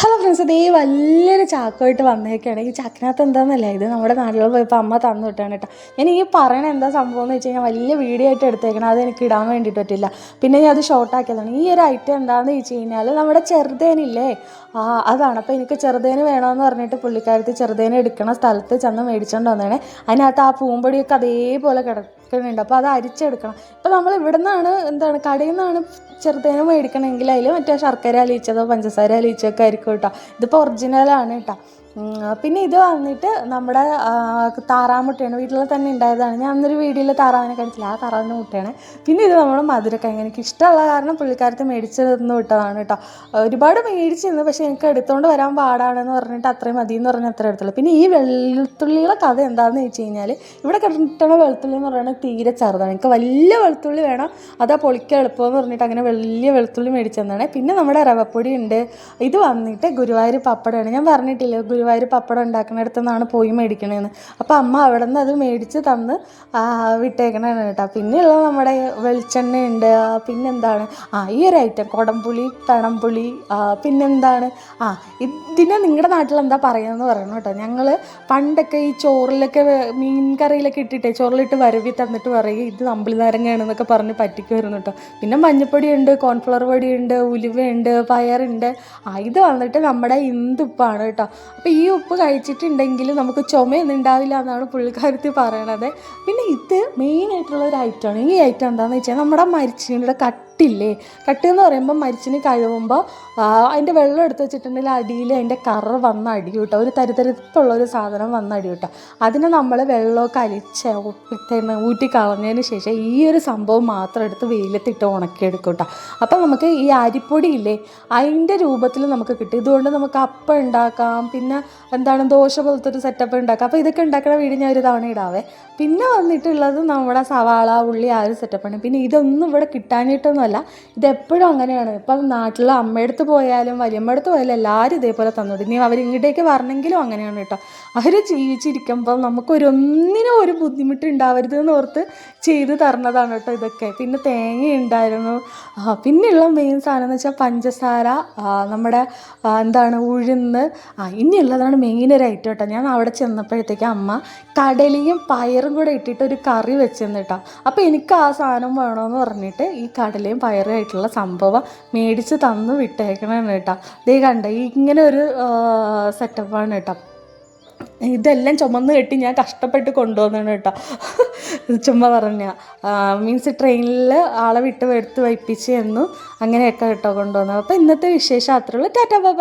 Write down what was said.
Hello friends, ഇതേ വലിയൊരു ചാക്കുമായിട്ട് വന്നേക്കാണ്. ഈ ചാക്കിനകത്ത് എന്താണെന്നല്ല, ഇത് നമ്മുടെ നാട്ടിൽ പോയപ്പോൾ അമ്മ തന്നു വിട്ടാണ് കേട്ടോ. ഞാൻ ഈ പറയണ എന്താ സംഭവം എന്ന് വെച്ച് കഴിഞ്ഞാൽ വലിയ വീഡിയോ ആയിട്ട് എടുത്തേക്കണം, അത് എനിക്ക് ഇടാൻ വേണ്ടിയിട്ട് പറ്റില്ല. പിന്നെ ഞാൻ അത് ഷോർട്ടാക്കിയതാണ്. ഈ ഒരു ഐറ്റം എന്താണെന്ന് വെച്ച് കഴിഞ്ഞാൽ നമ്മുടെ ചെറുതേനില്ലേ, അതാണ്. അപ്പോൾ എനിക്ക് ചെറുതേന് വേണമെന്ന് പറഞ്ഞിട്ട് പുള്ളിക്കാരത്തി ചെറുതേന് എടുക്കണ സ്ഥലത്ത് ചെന്ന് മേടിച്ചുകൊണ്ട് വന്നേണേ. അതിനകത്ത് ആ പൂമ്പൊടിയൊക്കെ അതേപോലെ കിടക്കുന്നുണ്ട്. അപ്പോൾ അത് അരിച്ചെടുക്കണം. ഇപ്പോൾ നമ്മൾ ഇവിടെ നിന്നാണ് കടയിൽ നിന്നാണ് ചെറുതേന് മേടിക്കണമെങ്കിൽ അതിൽ മറ്റേ ശർക്കര അലിയിച്ചതോ പഞ്ചസാര അലിയിച്ചൊക്കെ ആയിരിക്കും കേട്ടോ. ഇതിപ്പോൾ ഒറിജിനലാണ് കേട്ടോ. പിന്നെ ഇത് വന്നിട്ട് നമ്മുടെ താറാമുട്ടയാണ്, വീട്ടിൽ തന്നെ ഉണ്ടായതാണ്. ഞാൻ അന്നൊരു വീഡിയോയിൽ താറാവിനെ കാണിച്ചില്ല, ആ താറാവിൻ്റെ മുട്ടയാണ്. പിന്നെ ഇത് നമ്മുടെ മധുരക്കിഴങ്ങ്, എനിക്ക് ഇഷ്ടമുള്ള കാരണം പുള്ളിക്കാരത്തെ മേടിച്ച് തന്നു വിട്ടതാണ് കേട്ടോ. ഒരുപാട് മേടിച്ചിരുന്നു, പക്ഷേ എനിക്ക് എടുത്തുകൊണ്ട് വരാൻ പാടാണെന്ന് പറഞ്ഞിട്ട് അത്രയും മതി എന്ന് പറഞ്ഞാൽ അത്ര എടുത്തുള്ളൂ. പിന്നെ ഈ വെളുത്തുള്ളിയുടെ കഥ എന്താണെന്ന് വെച്ച് കഴിഞ്ഞാൽ, ഇവിടെ കിട്ടുന്ന വെളുത്തുള്ളി എന്ന് പറയുന്നത് തീരെ ചെറുതാണ്. എനിക്ക് വലിയ വെളുത്തുള്ളി വേണം, അതാ പൊളിക്കാൻ എളുപ്പമെന്ന് പറഞ്ഞിട്ട് അങ്ങനെ വലിയ വെളുത്തുള്ളി മേടിച്ചു തന്നാണ്. പിന്നെ നമ്മുടെ റവപ്പൊടി ഉണ്ട്. ഇത് വന്നിട്ട് ഗുരുവായൂർ പപ്പടമാണ്. ഞാൻ പറഞ്ഞിട്ടില്ല, ഗുരുവായൂർ പപ്പടം ഉണ്ടാക്കുന്നിടത്തു നിന്നാണ് പോയി മേടിക്കണതെന്ന്. അപ്പോൾ അമ്മ അവിടെ നിന്ന് അത് മേടിച്ച് തന്ന് വിട്ടേക്കണതാണ് കേട്ടോ. പിന്നെയുള്ള നമ്മുടെ വെളിച്ചെണ്ണയുണ്ട്. പിന്നെന്താണ്, ഈ ഒരു ഐറ്റം കുടംപുളി, പഴംപുളി, പിന്നെന്താണ്, ഇതിനെ നിങ്ങളുടെ നാട്ടിൽ എന്താ പറയുന്നതെന്ന് പറയണം കേട്ടോ. ഞങ്ങൾ പണ്ടൊക്കെ ഈ ചോറിലൊക്കെ മീൻ കറിയിലൊക്കെ ഇട്ടിട്ടേ ചോറിലിട്ട് വരവി തന്നിട്ട് പറയും ഇത് അമ്പിളി നാരങ്ങയാണെന്നൊക്കെ പറഞ്ഞ് പറ്റിക്കുമായിരുന്നു കേട്ടോ. പിന്നെ മഞ്ഞപ്പൊടിയുണ്ട്, കോൺഫ്ലവർ പൊടിയുണ്ട്, ഉലുവയുണ്ട്, പയറുണ്ട്. ഇത് വന്നിട്ട് നമ്മുടെ ഇന്ദുപ്പാണ് കേട്ടോ. അപ്പോൾ ഈ ഉപ്പ് കഴിച്ചിട്ടുണ്ടെങ്കിൽ നമുക്ക് ചുമയൊന്നും ഉണ്ടാവില്ല എന്നാണ് പുള്ളിക്കാരത്തി പറയണത്. പിന്നെ ഇത് മെയിനായിട്ടുള്ളൊരു ഐറ്റമാണ്. ഈ ഐറ്റം എന്താണെന്ന് വെച്ചാൽ നമ്മുടെ മരിച്ചീനിയുടെ കട്ട് എന്ന് പറയുമ്പോൾ മരിച്ചിന് കഴുകുമ്പോൾ അതിൻ്റെ വെള്ളം എടുത്ത് വെച്ചിട്ടുണ്ടെങ്കിൽ അടിയിൽ അതിൻ്റെ കറ വന്ന് അടി കിട്ടും, ഒരു തരിതരിപ്പുള്ളൊരു സാധനം വന്ന് അടി കിട്ടും. അതിനെ നമ്മൾ വെള്ളമൊക്കെ അലിച്ച് ഊറ്റി കളഞ്ഞതിന് ശേഷം ഈ ഒരു സംഭവം മാത്രം എടുത്ത് വെയിലത്തിട്ട് ഉണക്കിയെടുക്കും കേട്ടോ. അപ്പോൾ നമുക്ക് ഈ അരിപ്പൊടിയില്ലേ അതിൻ്റെ രൂപത്തിൽ നമുക്ക് കിട്ടും. ഇതുകൊണ്ട് നമുക്ക് അപ്പം ഉണ്ടാക്കാം, പിന്നെ ദോശ പോലത്തെ ഒരു സെറ്റപ്പ് ഉണ്ടാക്കാം. അപ്പോൾ ഇതൊക്കെ ഉണ്ടാക്കുന്ന വീഡിയോ ഞാൻ ഒരു തവണ ഇടാവേ. പിന്നെ വന്നിട്ടുള്ളത് നമ്മുടെ സവാള, ഉള്ളി, ആ ഒരു സെറ്റപ്പാണ്. പിന്നെ ഇതൊന്നും ഇവിടെ കിട്ടാനായിട്ടൊന്നുമല്ല, ഇതെപ്പോഴും അങ്ങനെയാണ്. ഇപ്പം നാട്ടിൽ അമ്മയടുത്ത് പോയാലും വലിയമ്മയടുത്ത് പോയാലും എല്ലാവരും ഇതേപോലെ തന്നത്. ഇനി അവരിങ്ങോട്ടേക്ക് വരണമെങ്കിലും അങ്ങനെയാണ് കേട്ടോ. അവർ ജീവിച്ചിരിക്കുമ്പോൾ നമുക്കൊരൊന്നിനും ഒരു ബുദ്ധിമുട്ട് ഉണ്ടാവരുത് എന്നോർത്ത് ചെയ്ത് തരണതാണ് കേട്ടോ ഇതൊക്കെ. പിന്നെ തേങ്ങ ഉണ്ടായിരുന്നു. പിന്നെയുള്ള മെയിൻ സാധനം എന്ന് വെച്ചാൽ പഞ്ചസാര, നമ്മുടെ ഉഴുന്ന്. ഇനിയുള്ളതാണ് മെയിൻ ഒരു ഐറ്റം കേട്ടോ. ഞാൻ അവിടെ ചെന്നപ്പോഴത്തേക്ക് അമ്മ കടലയും പയറും കൂടെ ഇട്ടിട്ട് ഒരു കറി വെച്ചെന്ന് കേട്ടോ. അപ്പോൾ എനിക്ക് ആ സാധനം വേണമെന്ന് പറഞ്ഞിട്ട് ഈ കടലയും പയറുമായിട്ടുള്ള സംഭവം മേടിച്ച് തന്നു വിട്ടേക്കണതാണ് കേട്ടോ. ദേ കണ്ട ഇങ്ങനെ ഒരു സെറ്റപ്പാണ് കേട്ടോ. ഇതെല്ലാം ചുമന്ന് കെട്ടി ഞാൻ കഷ്ടപ്പെട്ട് കൊണ്ടുവന്നാണ് കേട്ടോ. ചുമ്മാ പറഞ്ഞ മീൻസ് ട്രെയിനിൽ ആളെ വിട്ട് എടുത്ത് വയ്പ്പിച്ച് എന്നു അങ്ങനെയൊക്കെ കേട്ടോ കൊണ്ടുവന്നത്. അപ്പോൾ ഇന്നത്തെ വിശേഷം അത്രയുള്ളൂ. Tata bye.